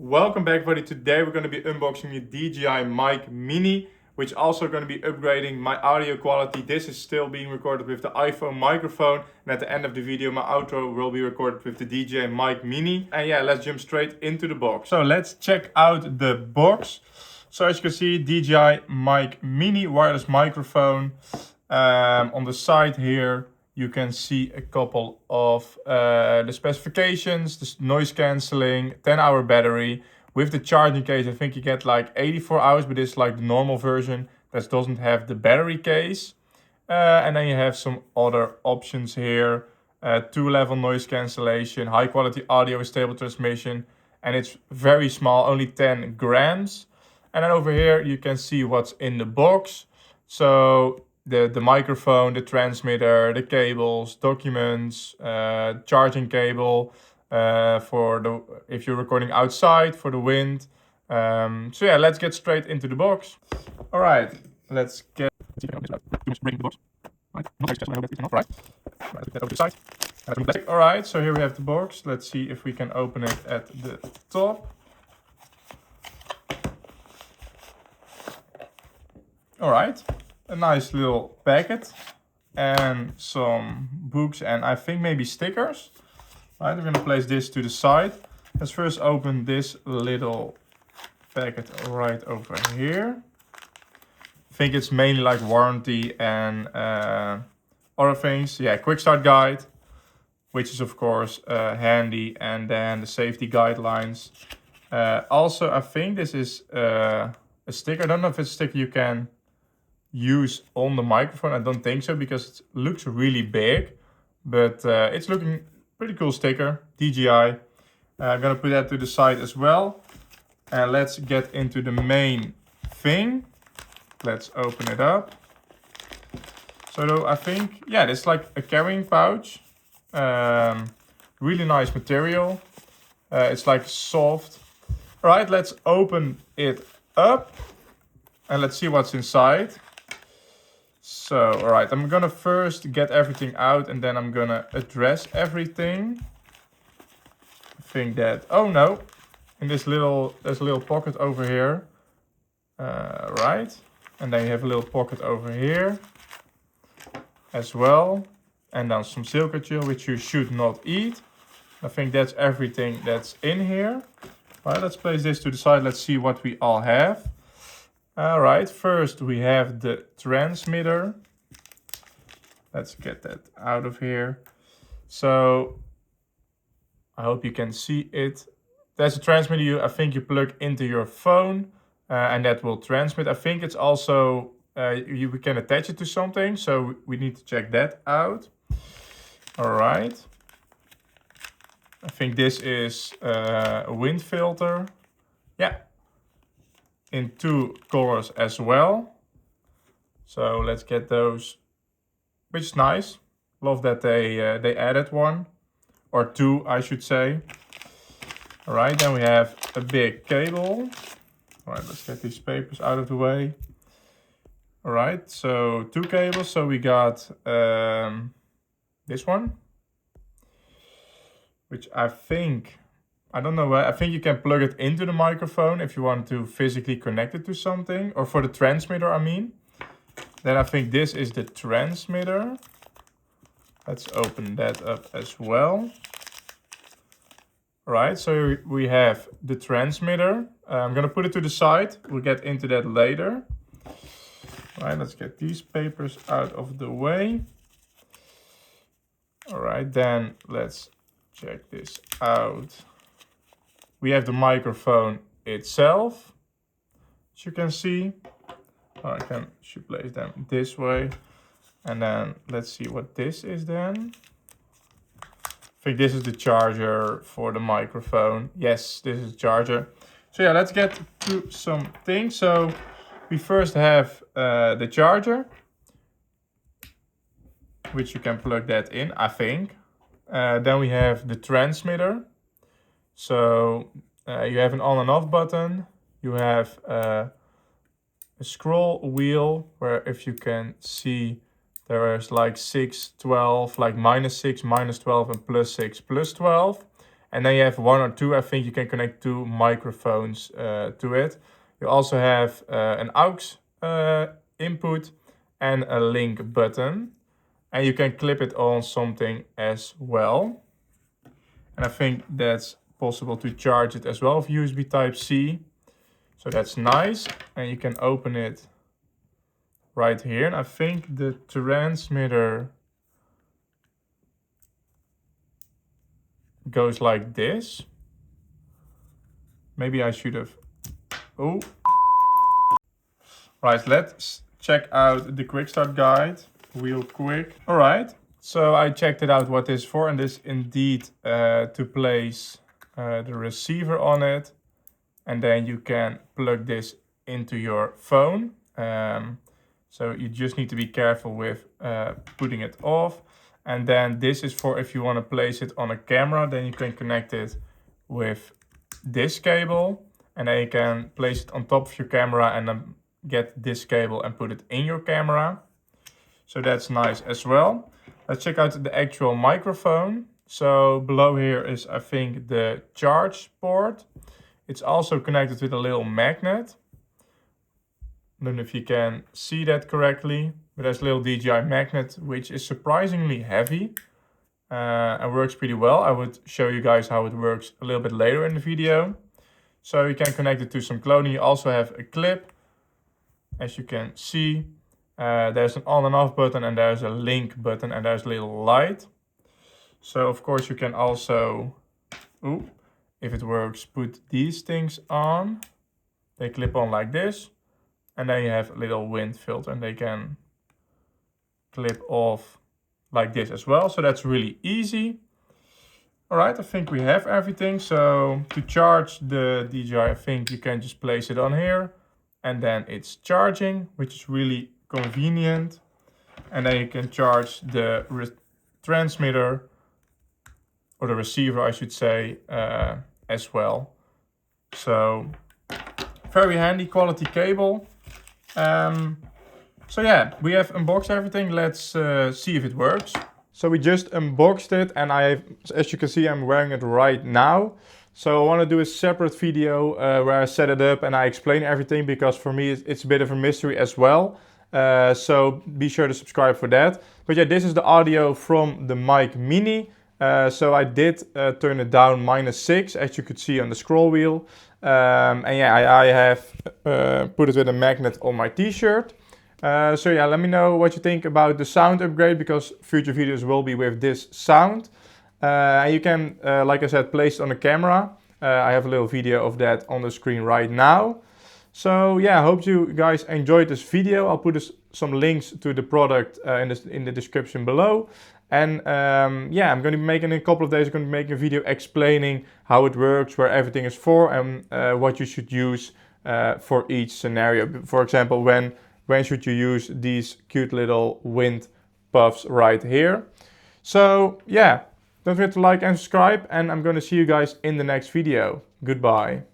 Welcome back everybody. Today we're going to be unboxing the DJI Mic Mini, which also going to be upgrading my audio quality. This is still being recorded with the iPhone microphone, and at the end of the video my outro will be recorded with the DJI Mic Mini. And yeah, let's jump straight into the box. So let's check out the box. So as you can see, DJI Mic Mini wireless microphone. On the side here you can see a couple of the specifications, the noise cancelling, 10-hour battery. With the charging case, I think you get like 84 hours, but it's like the normal version that doesn't have the battery case. And then you have some other options here. 2-level noise cancellation, high quality audio with stable transmission, and it's very small, only 10 grams. And then over here you can see what's in the box. So the microphone, the transmitter, the cables, documents, charging cable for if you're recording outside for the wind. So yeah, let's get straight into the box. All right, let's get bring the box. Right, not very special. I hope that is enough. Right, let's get over the side. All right, so here we have the box. Let's see if we can open it at the top. All right. A nice little packet and some books and I think maybe stickers. Right, we're gonna place this to the side. Let's first open this little packet right over here. I think it's mainly like warranty and other things. Yeah, quick start guide, which is of course handy, and then the safety guidelines. Also, I think this is a sticker. I don't know if it's a sticker you can use on the microphone. I don't think so because it looks really big, but it's looking pretty cool sticker. DJI. I'm gonna put that to the side as well, and let's get into the main thing. Let's open it up. So I think, yeah, it's like a carrying pouch. Really nice material. It's like soft. All right, let's open it up and let's see what's inside. So, all right, I'm gonna first get everything out and then I'm gonna address everything. I think that, oh no, in there's a little pocket over here. Right, and then you have a little pocket over here as well. And then some silica gel, which you should not eat. I think that's everything that's in here. All right, let's place this to the side. Let's see what we all have. All right, first we have the transmitter. Let's get that out of here. So I hope you can see it. There's a transmitter I think you plug into your phone and that will transmit. I think it's also, we can attach it to something. So we need to check that out. All right. I think this is a wind filter. Yeah. In 2 colors as well. So let's get those, which is nice. Love that they added 1 or 2, I should say. All right, then we have a big cable. All right, let's get these papers out of the way. All right, so 2 cables. So we got this one, which I think, I don't know, I think you can plug it into the microphone if you want to physically connect it to something, or for the transmitter, I mean. Then I think this is the transmitter. Let's open that up as well. All right, so we have the transmitter. I'm gonna put it to the side. We'll get into that later. All right, let's get these papers out of the way. All right, then let's check this out. We have the microphone itself, as you can see. I should place them this way. And then let's see what this is then. I think this is the charger for the microphone. Yes, this is the charger. So yeah, let's get to some things. So we first have the charger, which you can plug that in, I think. Then we have the transmitter. So you have an on and off button. You have a scroll wheel where, if you can see, there is like 6, 12, like -6, -12, and +6, +12. And then you have one or two, I think you can connect 2 microphones to it. You also have an aux input and a link button. And you can clip it on something as well. And I think that's possible to charge it as well with USB Type-C. So that's nice. And you can open it right here. And I think the transmitter goes like this. Maybe I should have... Oh. Right, let's check out the quick start guide real quick. All right, so I checked it out what this is for, and this indeed to place the receiver on it. And then you can plug this into your phone. So you just need to be careful with putting it off. And then this is for if you want to place it on a camera, then you can connect it with this cable. And then you can place it on top of your camera and then get this cable and put it in your camera. So that's nice as well. Let's check out the actual microphone. So below here is, I think, the charge port. It's also connected with a little magnet. I don't know if you can see that correctly, but there's a little DJI magnet, which is surprisingly heavy and works pretty well. I would show you guys how it works a little bit later in the video. So you can connect it to some clothing. You also have a clip, as you can see. There's an on and off button, and there's a link button, and there's a little light. So of course you can also, if it works, put these things on. They clip on like this. And then you have a little wind filter, and they can clip off like this as well. So that's really easy. All right, I think we have everything. So to charge the DJI, I think you can just place it on here. And then it's charging, which is really convenient. And then you can charge the transmitter, or the receiver, I should say, as well. So very handy quality cable. So yeah, we have unboxed everything. Let's see if it works. So we just unboxed it, and as you can see, I'm wearing it right now. So I want to do a separate video where I set it up and I explain everything, because for me it's a bit of a mystery as well. So be sure to subscribe for that. But yeah, this is the audio from the Mic Mini. So I did turn it down -6, as you could see on the scroll wheel. And yeah, I have put it with a magnet on my t-shirt. So yeah, let me know what you think about the sound upgrade, because future videos will be with this sound. And you can, like I said, place it on the camera. I have a little video of that on the screen right now. So yeah, I hope you guys enjoyed this video. I'll put some links to the product in the description below. And yeah, I'm going to be making, in a couple of days, I'm going to be making a video explaining how it works, where everything is for, and what you should use for each scenario. For example, when should you use these cute little wind puffs right here. So yeah, don't forget to like and subscribe, and I'm going to see you guys in the next video. Goodbye.